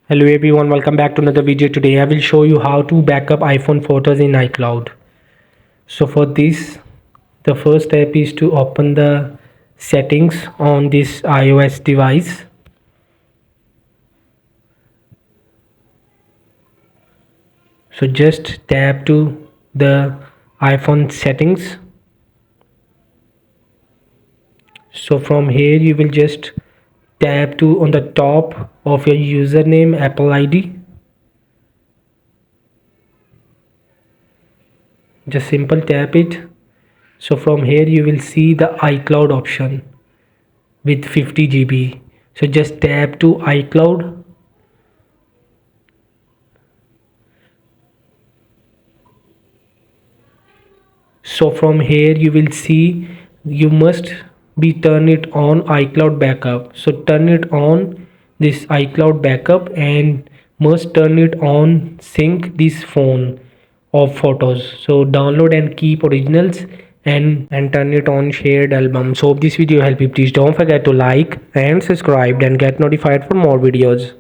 Hello everyone, welcome back to another video. Today I will show you how to backup iPhone photos in iCloud. So for this, the first step is to open the settings on this iOS device. So just tap to the iPhone settings. So from here you will just tap to on the top of your username Apple ID. Just simple tap it. So from here you will see the iCloud option with 50 GB. So just tap to iCloud. So from here you will see you must be turn it on iCloud backup. So turn it on this iCloud backup and must turn it on sync this phone of photos. So download and keep originals and turn it on shared album. So if this video helped you, please don't forget to like and subscribe and get notified for more videos.